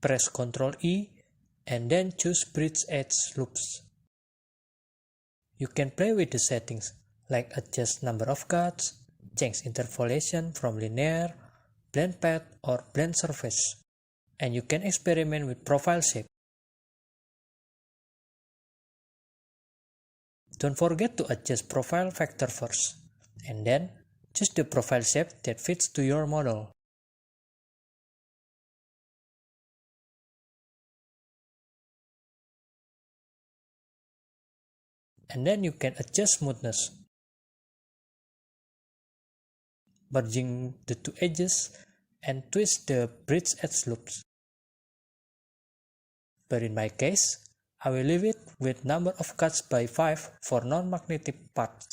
press Ctrl E, and then choose Bridge Edge Loops. You can play with the settings, like adjust number of cuts, change interpolation from linear, blend path, or blend surface. And you can experiment with profile shape. Don't forget to adjust profile vector first, and then choose the profile shape that fits to your model. And then you can adjust smoothness, merging the two edges and twist the bridge edge loops. But in my case, I will leave it with number of cuts by 5 for non-magnetic parts.